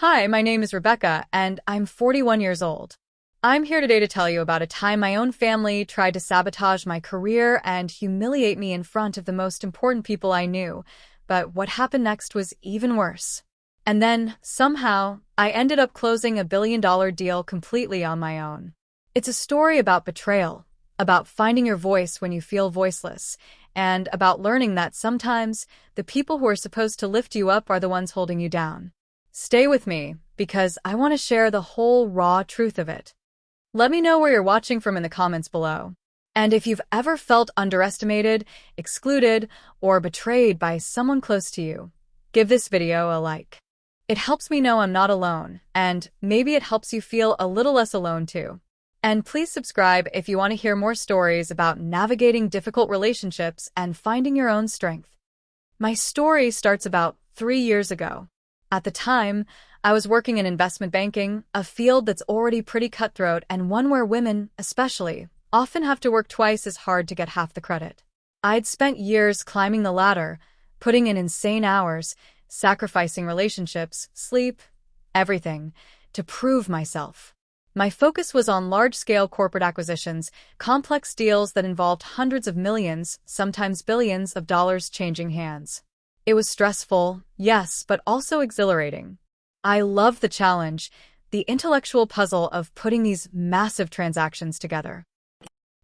Hi, my name is Rebecca, and I'm 41 years old. I'm here today to tell you about a time my own family tried to sabotage my career and humiliate me in front of the most important people I knew. But what happened next was even worse. And then, somehow, I ended up closing a $1 billion deal completely on my own. It's a story about betrayal, about finding your voice when you feel voiceless, and about learning that sometimes the people who are supposed to lift you up are the ones holding you down. Stay with me, because I want to share the whole raw truth of it. Let me know where you're watching from in the comments below. And if you've ever felt underestimated, excluded, or betrayed by someone close to you, give this video a like. It helps me know I'm not alone, and maybe it helps you feel a little less alone too. And please subscribe if you want to hear more stories about navigating difficult relationships and finding your own strength. My story starts about 3 years ago. At the time, I was working in investment banking, a field that's already pretty cutthroat and one where women, especially, often have to work twice as hard to get half the credit. I'd spent years climbing the ladder, putting in insane hours, sacrificing relationships, sleep, everything, to prove myself. My focus was on large-scale corporate acquisitions, complex deals that involved hundreds of millions, sometimes billions of dollars changing hands. It was stressful, yes, but also exhilarating. I loved the challenge, the intellectual puzzle of putting these massive transactions together.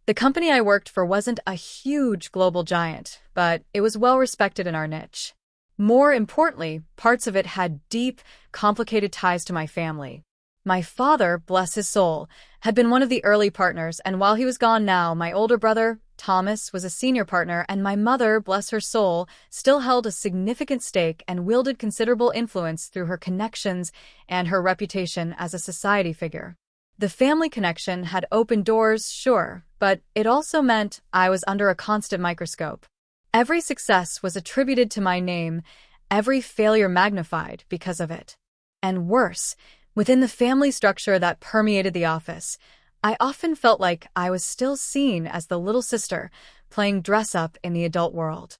The company I worked for wasn't a huge global giant, but it was well respected in our niche. More importantly, parts of it had deep, complicated ties to my family. My father, bless his soul, had been one of the early partners, and while he was gone now, my older brother, Thomas, was a senior partner, and my mother, bless her soul, still held a significant stake and wielded considerable influence through her connections and her reputation as a society figure. The family connection had opened doors, sure, but it also meant I was under a constant microscope. Every success was attributed to my name, every failure magnified because of it. And worse, within the family structure that permeated the office, I often felt like I was still seen as the little sister, playing dress-up in the adult world.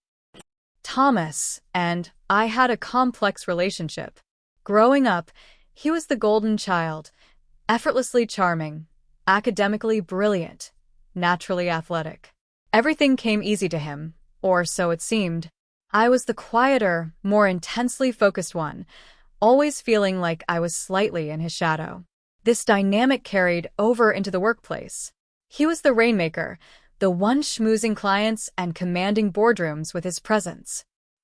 Thomas and I had a complex relationship. Growing up, he was the golden child, effortlessly charming, academically brilliant, naturally athletic. Everything came easy to him, or so it seemed. I was the quieter, more intensely focused one, always feeling like I was slightly in his shadow. This dynamic carried over into the workplace. He was the rainmaker, the one schmoozing clients and commanding boardrooms with his presence.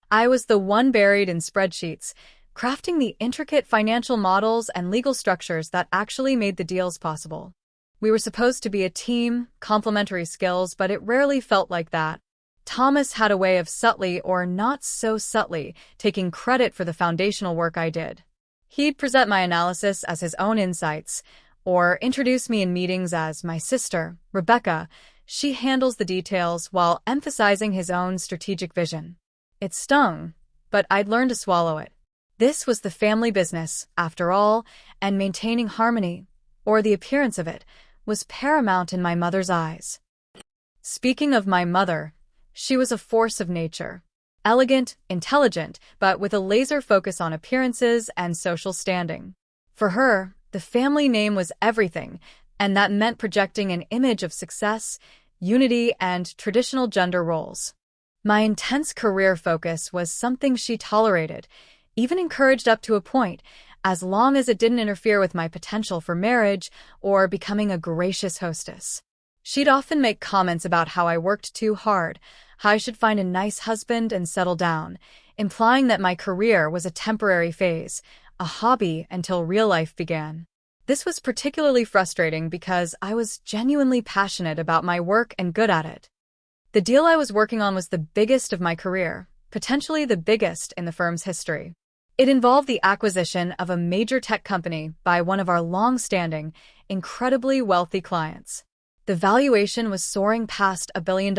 I was the one buried in spreadsheets, crafting the intricate financial models and legal structures that actually made the deals possible. We were supposed to be a team, complementary skills, but it rarely felt like that. Thomas had a way of subtly or not so subtly taking credit for the foundational work I did. He'd present my analysis as his own insights, or introduce me in meetings as my sister, Rebecca. She handles the details while emphasizing his own strategic vision. It stung, but I'd learned to swallow it. This was the family business, after all, and maintaining harmony, or the appearance of it, was paramount in my mother's eyes. Speaking of my mother, she was a force of nature. Elegant, intelligent, but with a laser focus on appearances and social standing. For her, the family name was everything, and that meant projecting an image of success, unity, and traditional gender roles. My intense career focus was something she tolerated, even encouraged up to a point, as long as it didn't interfere with my potential for marriage or becoming a gracious hostess. She'd often make comments about how I worked too hard, how I should find a nice husband and settle down, implying that my career was a temporary phase, a hobby until real life began. This was particularly frustrating because I was genuinely passionate about my work and good at it. The deal I was working on was the biggest of my career, potentially the biggest in the firm's history. It involved the acquisition of a major tech company by one of our long-standing, incredibly wealthy clients. The valuation was soaring past $1 billion,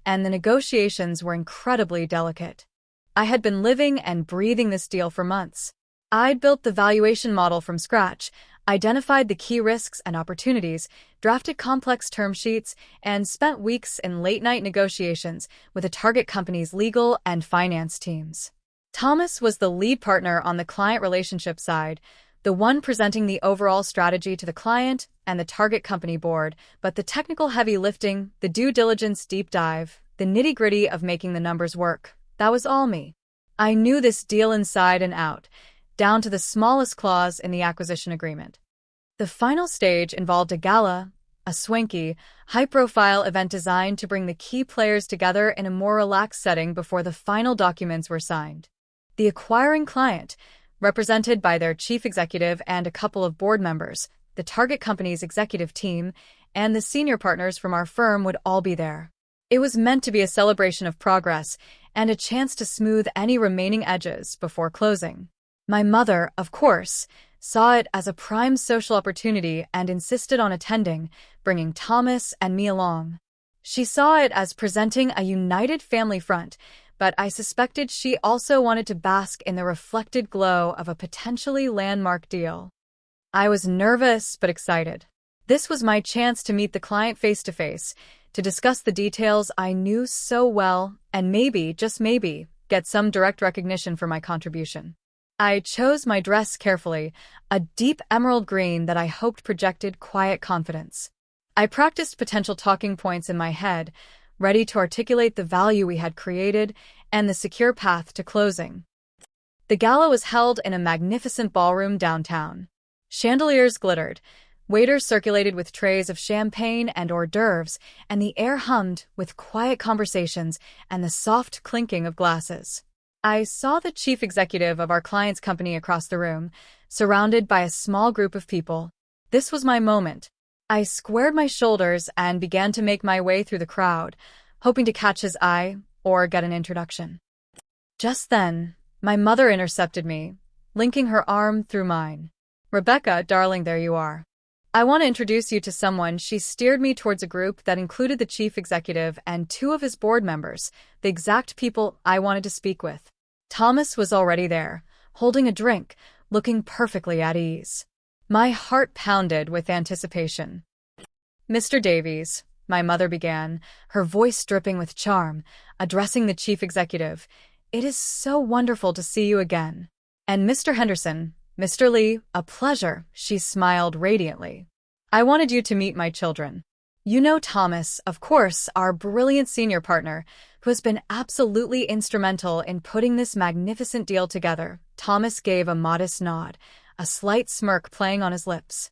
and the negotiations were incredibly delicate. I had been living and breathing this deal for months. I'd built the valuation model from scratch, identified the key risks and opportunities, drafted complex term sheets, and spent weeks in late-night negotiations with the target company's legal and finance teams. Thomas was the lead partner on the client relationship side, the one presenting the overall strategy to the client and the target company board, but the technical heavy lifting, the due diligence deep dive, the nitty-gritty of making the numbers work, that was all me. I knew this deal inside and out, down to the smallest clause in the acquisition agreement. The final stage involved a gala, a swanky, high-profile event designed to bring the key players together in a more relaxed setting before the final documents were signed. The acquiring client, represented by their chief executive and a couple of board members, the target company's executive team, and the senior partners from our firm would all be there. It was meant to be a celebration of progress and a chance to smooth any remaining edges before closing. My mother, of course, saw it as a prime social opportunity and insisted on attending, bringing Thomas and me along. She saw it as presenting a united family front, but I suspected she also wanted to bask in the reflected glow of a potentially landmark deal. I was nervous but excited. This was my chance to meet the client face-to-face, to discuss the details I knew so well, and maybe, just maybe, get some direct recognition for my contribution. I chose my dress carefully, a deep emerald green that I hoped projected quiet confidence. I practiced potential talking points in my head, ready to articulate the value we had created and the secure path to closing. The gala was held in a magnificent ballroom downtown. Chandeliers glittered, waiters circulated with trays of champagne and hors d'oeuvres, and the air hummed with quiet conversations and the soft clinking of glasses. I saw the chief executive of our client's company across the room, surrounded by a small group of people. This was my moment. I squared my shoulders and began to make my way through the crowd, hoping to catch his eye or get an introduction. Just then, my mother intercepted me, linking her arm through mine. "Rebecca, darling, there you are. I want to introduce you to someone." She steered me towards a group that included the chief executive and two of his board members, the exact people I wanted to speak with. Thomas was already there, holding a drink, looking perfectly at ease. My heart pounded with anticipation. "Mr. Davies," my mother began, her voice dripping with charm, addressing the chief executive, "it is so wonderful to see you again. And Mr. Henderson, Mr. Lee, a pleasure," she smiled radiantly. "I wanted you to meet my children. You know Thomas, of course, our brilliant senior partner, who has been absolutely instrumental in putting this magnificent deal together." Thomas gave a modest nod, a slight smirk playing on his lips.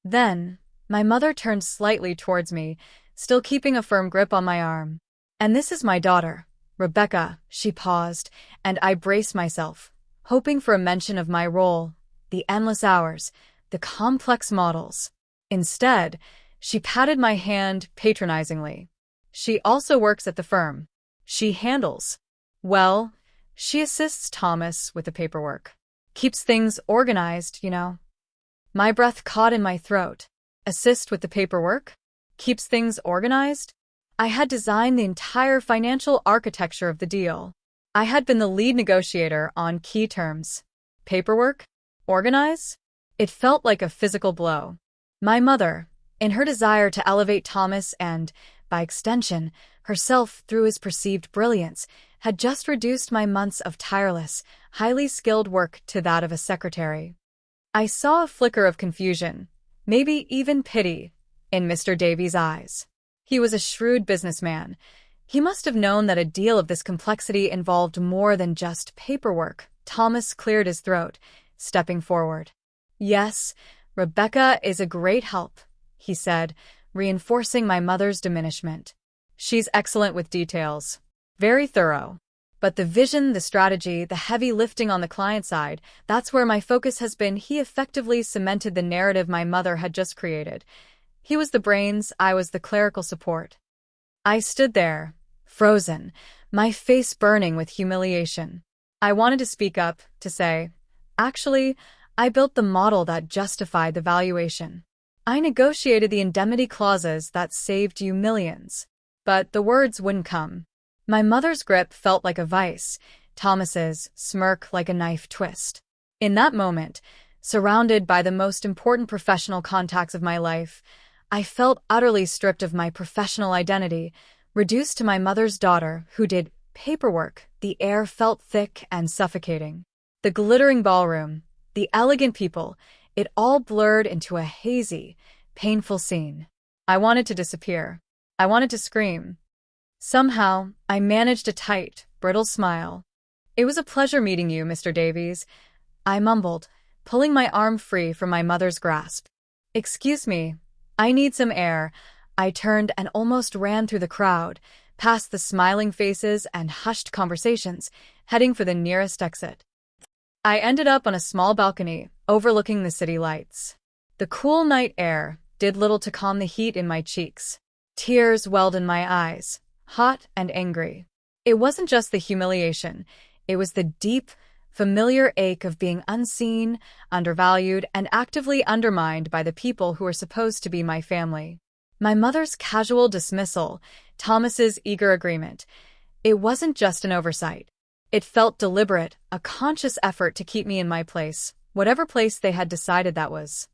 Then, my mother turned slightly towards me, still keeping a firm grip on my arm. "And this is my daughter, Rebecca." She paused, and I braced myself, hoping for a mention of my role, the endless hours, the complex models. Instead, she patted my hand patronizingly. "She also works at the firm. She handles, well, she assists Thomas with the paperwork. Keeps things organized, you know." My breath caught in my throat. Assist with the paperwork? Keeps things organized? I had designed the entire financial architecture of the deal. I had been the lead negotiator on key terms. Paperwork? Organize? It felt like a physical blow. My mother, in her desire to elevate Thomas and, by extension, herself through his perceived brilliance, had just reduced my months of tireless, highly skilled work to that of a secretary. I saw a flicker of confusion, maybe even pity, in Mr. Davies' eyes. He was a shrewd businessman. He must have known that a deal of this complexity involved more than just paperwork. Thomas cleared his throat, stepping forward. "Yes, Rebecca is a great help," he said, reinforcing my mother's diminishment. "She's excellent with details. Very thorough. But the vision, the strategy, the heavy lifting on the client side, that's where my focus has been." He effectively cemented the narrative my mother had just created. He was the brains, I was the clerical support. I stood there, frozen, my face burning with humiliation. I wanted to speak up, to say, "Actually, I built the model that justified the valuation. I negotiated the indemnity clauses that saved you millions." But the words wouldn't come. My mother's grip felt like a vice, Thomas's smirk like a knife twist. In that moment, surrounded by the most important professional contacts of my life, I felt utterly stripped of my professional identity, reduced to my mother's daughter who did paperwork. The air felt thick and suffocating. The glittering ballroom, the elegant people, it all blurred into a hazy, painful scene. I wanted to disappear. I wanted to scream. Somehow, I managed a tight, brittle smile. "It was a pleasure meeting you, Mr. Davies," I mumbled, pulling my arm free from my mother's grasp. "Excuse me, I need some air." I turned and almost ran through the crowd, past the smiling faces and hushed conversations, heading for the nearest exit. I ended up on a small balcony, overlooking the city lights. The cool night air did little to calm the heat in my cheeks. Tears welled in my eyes, hot and angry. It wasn't just the humiliation, it was the deep, familiar ache of being unseen, undervalued, and actively undermined by the people who were supposed to be my family. My mother's casual dismissal, Thomas's eager agreement. It wasn't just an oversight. It felt deliberate, a conscious effort to keep me in my place, whatever place they had decided that was.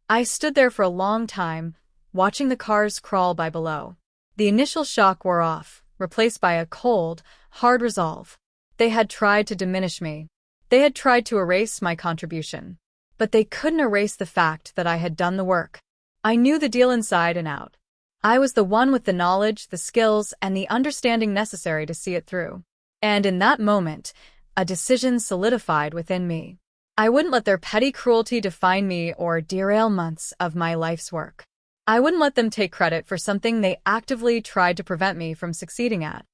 I stood there for a long time, watching the cars crawl by below. The initial shock wore off, replaced by a cold, hard resolve. They had tried to diminish me. They had tried to erase my contribution. But they couldn't erase the fact that I had done the work. I knew the deal inside and out. I was the one with the knowledge, the skills, and the understanding necessary to see it through. And in that moment, a decision solidified within me. I wouldn't let their petty cruelty define me or derail months of my life's work. I wouldn't let them take credit for something they actively tried to prevent me from succeeding at.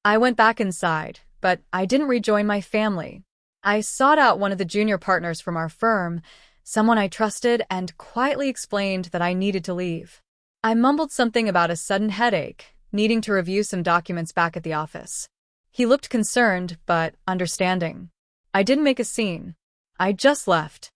I went back inside, but I didn't rejoin my family. I sought out one of the junior partners from our firm, someone I trusted, and quietly explained that I needed to leave. I mumbled something about a sudden headache, needing to review some documents back at the office. He looked concerned, but understanding. I didn't make a scene. I just left.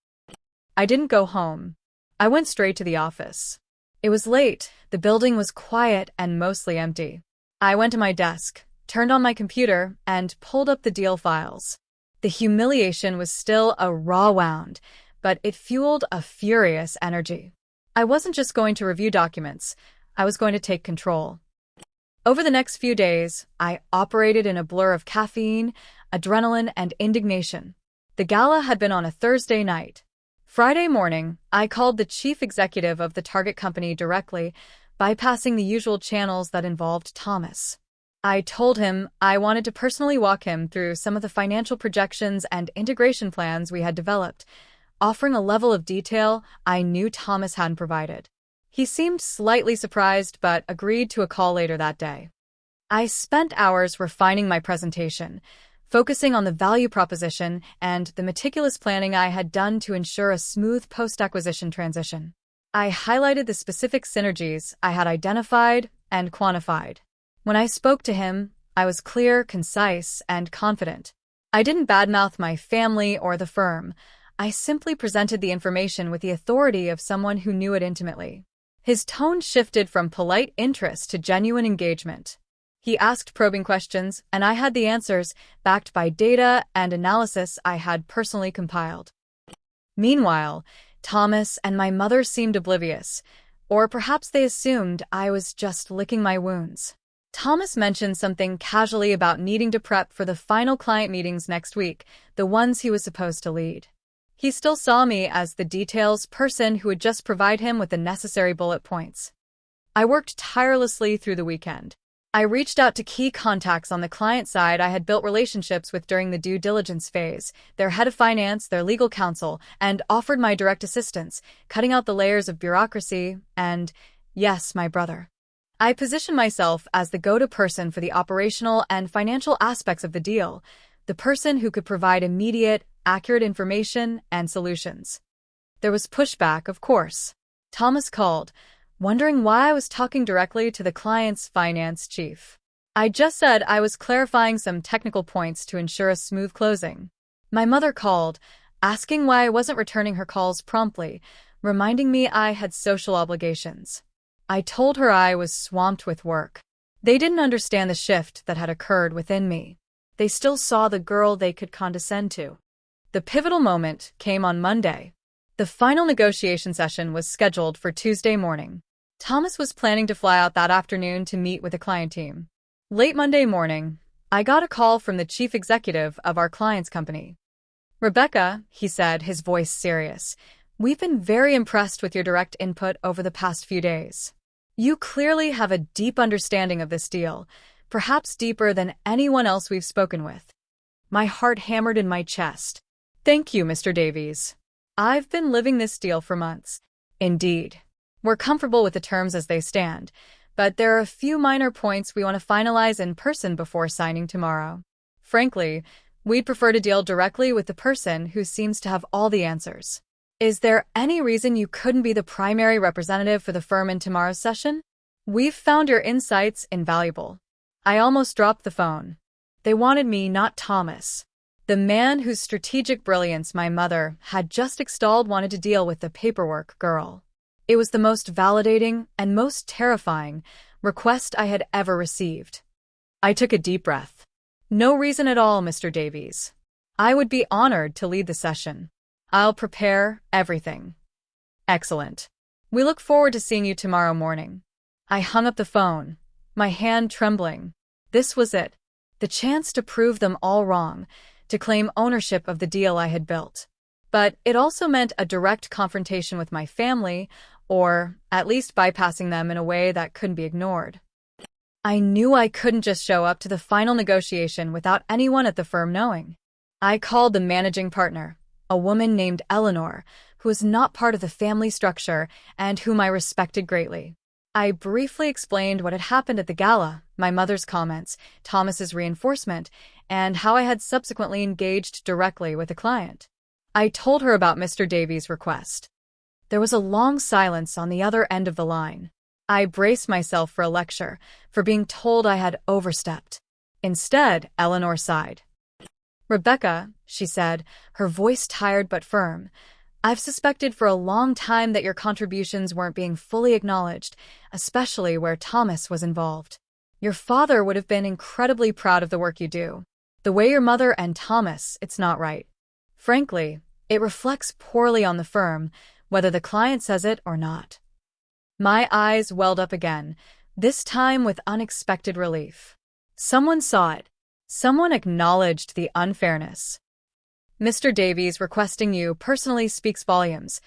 I didn't go home. I went straight to the office. It was late, the building was quiet and mostly empty. I went to my desk, turned on my computer, and pulled up the deal files. The humiliation was still a raw wound, but it fueled a furious energy. I wasn't just going to review documents, I was going to take control. Over the next few days, I operated in a blur of caffeine, adrenaline, and indignation. The gala had been on a Thursday night. Friday morning, I called the chief executive of the target company directly, bypassing the usual channels that involved Thomas. I told him I wanted to personally walk him through some of the financial projections and integration plans we had developed, offering a level of detail I knew Thomas hadn't provided. He seemed slightly surprised but agreed to a call later that day. I spent hours refining my presentation, focusing on the value proposition and the meticulous planning I had done to ensure a smooth post-acquisition transition. I highlighted the specific synergies I had identified and quantified. When I spoke to him, I was clear, concise, and confident. I didn't badmouth my family or the firm. I simply presented the information with the authority of someone who knew it intimately. His tone shifted from polite interest to genuine engagement. He asked probing questions, and I had the answers, backed by data and analysis I had personally compiled. Meanwhile, Thomas and my mother seemed oblivious, or perhaps they assumed I was just licking my wounds. Thomas mentioned something casually about needing to prep for the final client meetings next week, the ones he was supposed to lead. He still saw me as the details person who would just provide him with the necessary bullet points. I worked tirelessly through the weekend. I reached out to key contacts on the client side I had built relationships with during the due diligence phase, their head of finance, their legal counsel, and offered my direct assistance, cutting out the layers of bureaucracy and, yes, my brother. I positioned myself as the go-to person for the operational and financial aspects of the deal, the person who could provide immediate, accurate information and solutions. There was pushback, of course. Thomas called, wondering why I was talking directly to the client's finance chief. I just said I was clarifying some technical points to ensure a smooth closing. My mother called, asking why I wasn't returning her calls promptly, reminding me I had social obligations. I told her I was swamped with work. They didn't understand the shift that had occurred within me. They still saw the girl they could condescend to. The pivotal moment came on Monday. The final negotiation session was scheduled for Tuesday morning. Thomas was planning to fly out that afternoon to meet with the client team. Late Monday morning, I got a call from the chief executive of our client's company. Rebecca, he said, his voice serious, we've been very impressed with your direct input over the past few days. You clearly have a deep understanding of this deal, perhaps deeper than anyone else we've spoken with. My heart hammered in my chest. Thank you, Mr. Davies. I've been living this deal for months. Indeed. We're comfortable with the terms as they stand, but there are a few minor points we want to finalize in person before signing tomorrow. Frankly, we'd prefer to deal directly with the person who seems to have all the answers. Is there any reason you couldn't be the primary representative for the firm in tomorrow's session? We've found your insights invaluable. I almost dropped the phone. They wanted me, not Thomas. The man whose strategic brilliance my mother had just extolled wanted to deal with the paperwork girl. It was the most validating and most terrifying request I had ever received. I took a deep breath. No reason at all, Mr. Davies. I would be honored to lead the session. I'll prepare everything. Excellent. We look forward to seeing you tomorrow morning. I hung up the phone, my hand trembling. This was it. The chance to prove them all wrong, to claim ownership of the deal I had built. But it also meant a direct confrontation with my family, or at least bypassing them in a way that couldn't be ignored. I knew I couldn't just show up to the final negotiation without anyone at the firm knowing. I called the managing partner, a woman named Eleanor, who was not part of the family structure and whom I respected greatly. I briefly explained what had happened at the gala, my mother's comments, Thomas's reinforcement, and how I had subsequently engaged directly with the client. I told her about Mr. Davies' request. There was a long silence on the other end of the line. I braced myself for a lecture, for being told I had overstepped. Instead, Eleanor sighed. Rebecca, she said, her voice tired but firm, I've suspected for a long time that your contributions weren't being fully acknowledged, especially where Thomas was involved. Your father would have been incredibly proud of the work you do. The way your mother and Thomas, it's not right. Frankly, it reflects poorly on the firm, whether the client says it or not. My eyes welled up again, this time with unexpected relief. Someone saw it. Someone acknowledged the unfairness. Mr. Davies requesting you personally speaks volumes,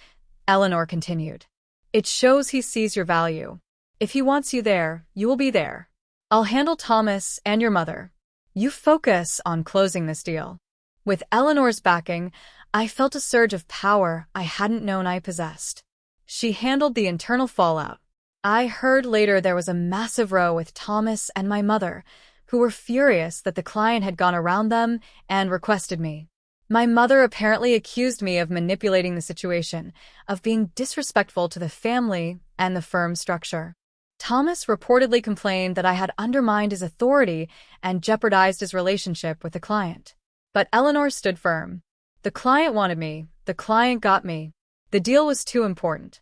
Eleanor continued. It shows he sees your value. If he wants you there, you will be there. I'll handle Thomas and your mother. You focus on closing this deal. With Eleanor's backing, I felt a surge of power I hadn't known I possessed. She handled the internal fallout. I heard later there was a massive row with Thomas and my mother, who were furious that the client had gone around them and requested me. My mother apparently accused me of manipulating the situation, of being disrespectful to the family and the firm's structure. Thomas reportedly complained that I had undermined his authority and jeopardized his relationship with the client. But Eleanor stood firm. The client wanted me. The client got me. The deal was too important.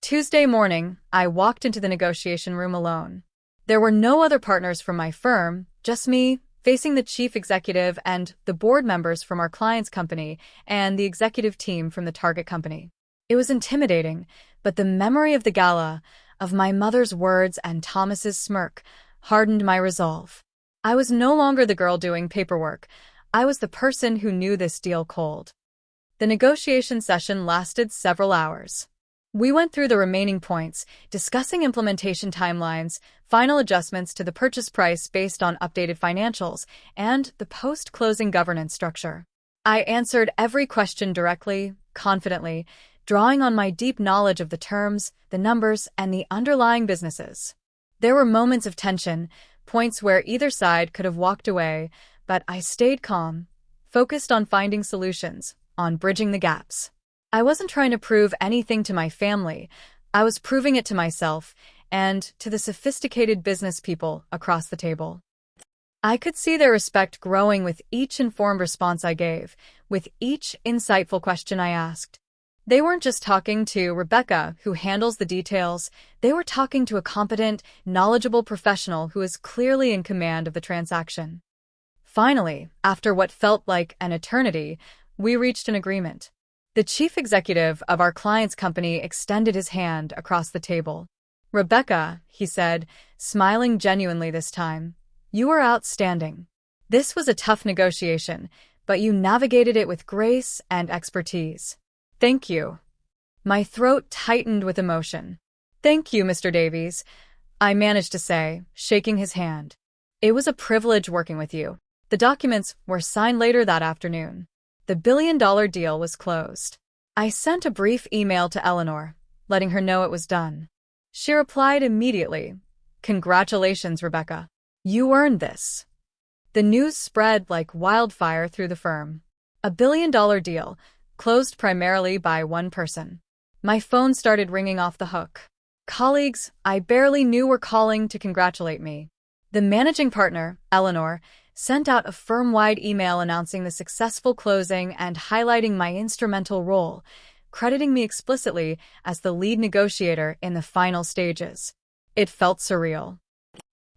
Tuesday morning, I walked into the negotiation room alone. There were no other partners from my firm, just me, facing the chief executive and the board members from our client's company and the executive team from the target company. It was intimidating, but the memory of the gala, of my mother's words and Thomas's smirk, hardened my resolve. I was no longer the girl doing paperwork. I was the person who knew this deal cold. The negotiation session lasted several hours. We went through the remaining points, discussing implementation timelines, final adjustments to the purchase price based on updated financials, and the post-closing governance structure. I answered every question directly, confidently, drawing on my deep knowledge of the terms, the numbers, and the underlying businesses. There were moments of tension, points where either side could have walked away, but I stayed calm, focused on finding solutions, on bridging the gaps. I wasn't trying to prove anything to my family. I was proving it to myself and to the sophisticated business people across the table. I could see their respect growing with each informed response I gave, with each insightful question I asked. They weren't just talking to Rebecca, who handles the details. They were talking to a competent, knowledgeable professional who is clearly in command of the transaction. Finally, after what felt like an eternity, we reached an agreement. The chief executive of our client's company extended his hand across the table. Rebecca, he said, smiling genuinely this time, you are outstanding. This was a tough negotiation, but you navigated it with grace and expertise. Thank you. My throat tightened with emotion. Thank you, Mr. Davies, I managed to say, shaking his hand. It was a privilege working with you. The documents were signed later that afternoon. The billion-dollar deal was closed. I sent a brief email to Eleanor, letting her know it was done. She replied immediately, "Congratulations, Rebecca. You earned this." The news spread like wildfire through the firm. A billion-dollar deal, closed primarily by one person. My phone started ringing off the hook. Colleagues I barely knew were calling to congratulate me. The managing partner, Eleanor, sent out a firm-wide email announcing the successful closing and highlighting my instrumental role, crediting me explicitly as the lead negotiator in the final stages. It felt surreal.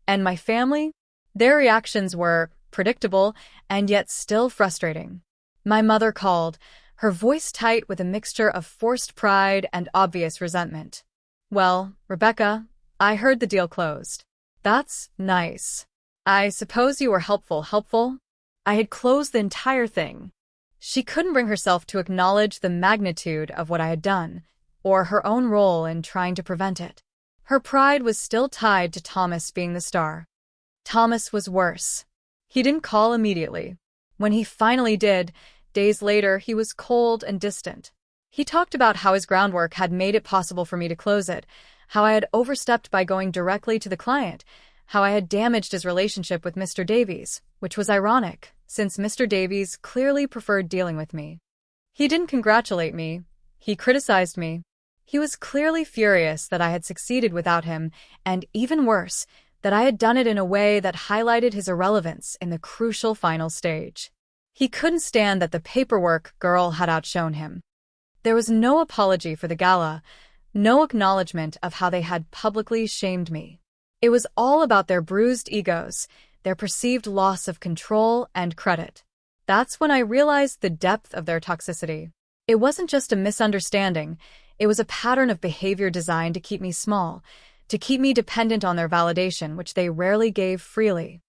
And my family? Their reactions were predictable and yet still frustrating. My mother called, her voice tight with a mixture of forced pride and obvious resentment. "Well, Rebecca, I heard the deal closed." "That's nice. I suppose you were helpful? I had closed the entire thing." She couldn't bring herself to acknowledge the magnitude of what I had done, or her own role in trying to prevent it. Her pride was still tied to Thomas being the star. Thomas was worse. He didn't call immediately. When he finally did, days later, he was cold and distant. He talked about how his groundwork had made it possible for me to close it, how I had overstepped by going directly to the client, how I had damaged his relationship with Mr. Davies, which was ironic, since Mr. Davies clearly preferred dealing with me. He didn't congratulate me. He criticized me. He was clearly furious that I had succeeded without him, and even worse, that I had done it in a way that highlighted his irrelevance in the crucial final stage. He couldn't stand that the paperwork girl had outshone him. There was no apology for the gala, no acknowledgement of how they had publicly shamed me. It was all about their bruised egos, their perceived loss of control and credit. That's when I realized the depth of their toxicity. It wasn't just a misunderstanding, it was a pattern of behavior designed to keep me small, to keep me dependent on their validation, which they rarely gave freely.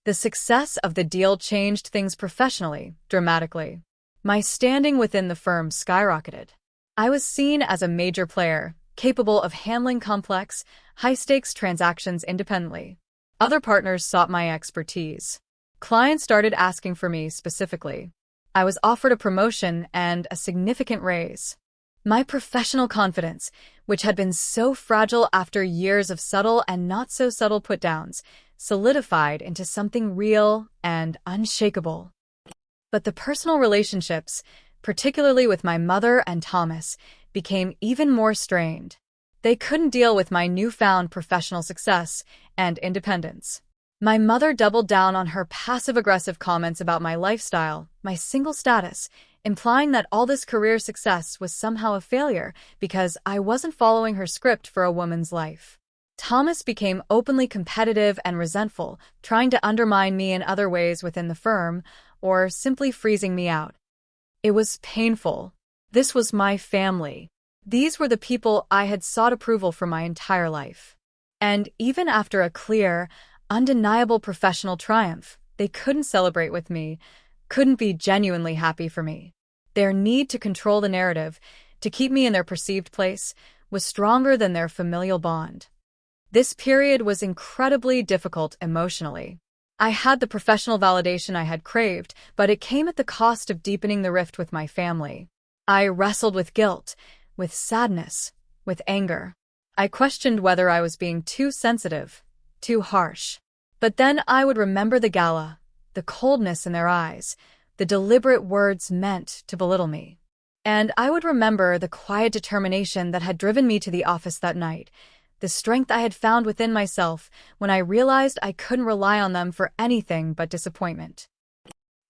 The success of the deal changed things professionally, dramatically. My standing within the firm skyrocketed. I was seen as a major player, capable of handling complex, high-stakes transactions independently. Other partners sought my expertise. Clients started asking for me specifically. I was offered a promotion and a significant raise. My professional confidence, which had been so fragile after years of subtle and not-so-subtle put-downs, solidified into something real and unshakable. But the personal relationships, particularly with my mother and Thomas, became even more strained. They couldn't deal with my newfound professional success and independence. My mother doubled down on her passive-aggressive comments about my lifestyle, my single status, implying that all this career success was somehow a failure because I wasn't following her script for a woman's life. Thomas became openly competitive and resentful, trying to undermine me in other ways within the firm, or simply freezing me out. It was painful. This was my family. These were the people I had sought approval for my entire life. And even after a clear, undeniable professional triumph, they couldn't celebrate with me, couldn't be genuinely happy for me. Their need to control the narrative, to keep me in their perceived place, was stronger than their familial bond. This period was incredibly difficult emotionally. I had the professional validation I had craved, but it came at the cost of deepening the rift with my family. I wrestled with guilt, with sadness, with anger. I questioned whether I was being too sensitive, too harsh. But then I would remember the gala, the coldness in their eyes, the deliberate words meant to belittle me. And I would remember the quiet determination that had driven me to the office that night, the strength I had found within myself when I realized I couldn't rely on them for anything but disappointment.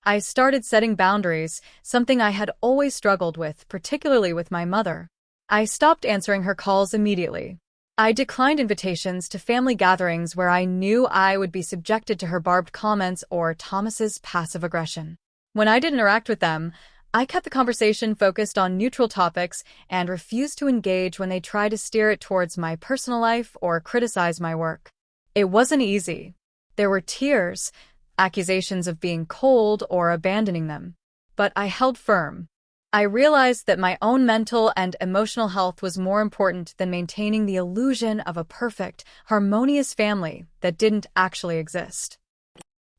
I started setting boundaries, something I had always struggled with, particularly with my mother. I stopped answering her calls immediately. I declined invitations to family gatherings where I knew I would be subjected to her barbed comments or Thomas's passive aggression. When I did interact with them, I kept the conversation focused on neutral topics and refused to engage when they tried to steer it towards my personal life or criticize my work. It wasn't easy. There were tears, accusations of being cold or abandoning them. But I held firm. I realized that my own mental and emotional health was more important than maintaining the illusion of a perfect, harmonious family that didn't actually exist.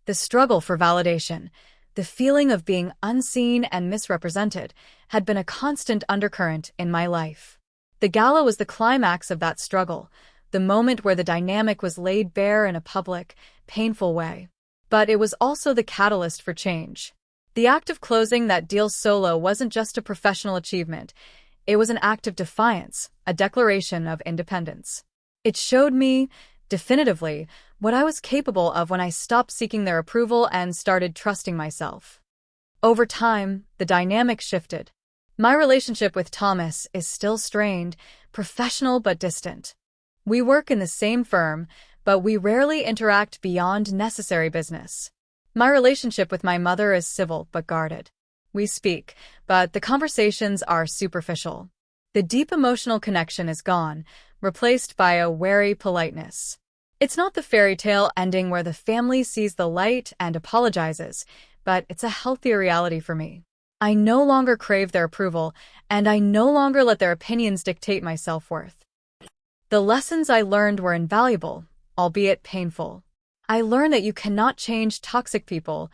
The struggle for validation, the feeling of being unseen and misrepresented, had been a constant undercurrent in my life. The gala was the climax of that struggle, the moment where the dynamic was laid bare in a public, painful way. But it was also the catalyst for change. The act of closing that deal solo wasn't just a professional achievement. It was an act of defiance, a declaration of independence. It showed me, definitively, what I was capable of when I stopped seeking their approval and started trusting myself. Over time, the dynamic shifted. My relationship with Thomas is still strained, professional but distant. We work in the same firm, but we rarely interact beyond necessary business. My relationship with my mother is civil but guarded. We speak, but the conversations are superficial. The deep emotional connection is gone, replaced by a wary politeness. It's not the fairy tale ending where the family sees the light and apologizes, but it's a healthier reality for me. I no longer crave their approval, and I no longer let their opinions dictate my self-worth. The lessons I learned were invaluable, albeit painful. I learned that you cannot change toxic people,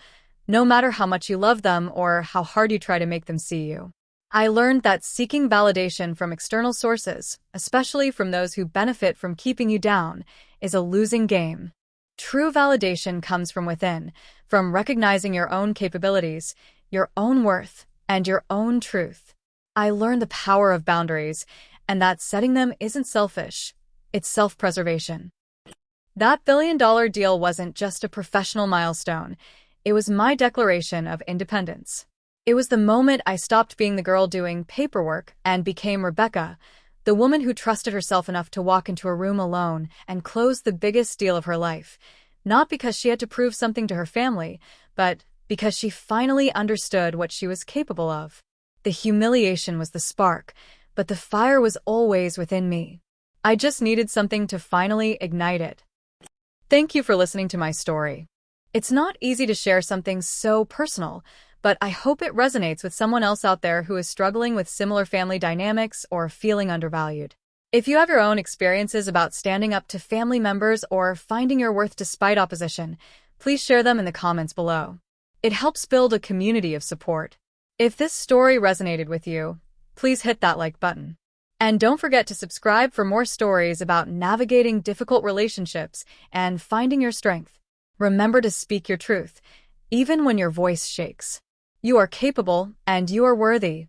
no matter how much you love them or how hard you try to make them see you. I learned that seeking validation from external sources, especially from those who benefit from keeping you down, is a losing game. True validation comes from within, from recognizing your own capabilities, your own worth, and your own truth. I learned the power of boundaries, and that setting them isn't selfish, it's self-preservation. That billion-dollar deal wasn't just a professional milestone. It was my declaration of independence. It was the moment I stopped being the girl doing paperwork and became Rebecca, the woman who trusted herself enough to walk into a room alone and close the biggest deal of her life, not because she had to prove something to her family, but because she finally understood what she was capable of. The humiliation was the spark, but the fire was always within me. I just needed something to finally ignite it. Thank you for listening to my story. It's not easy to share something so personal, but I hope it resonates with someone else out there who is struggling with similar family dynamics or feeling undervalued. If you have your own experiences about standing up to family members or finding your worth despite opposition, please share them in the comments below. It helps build a community of support. If this story resonated with you, please hit that like button. And don't forget to subscribe for more stories about navigating difficult relationships and finding your strength. Remember to speak your truth, even when your voice shakes. You are capable and you are worthy.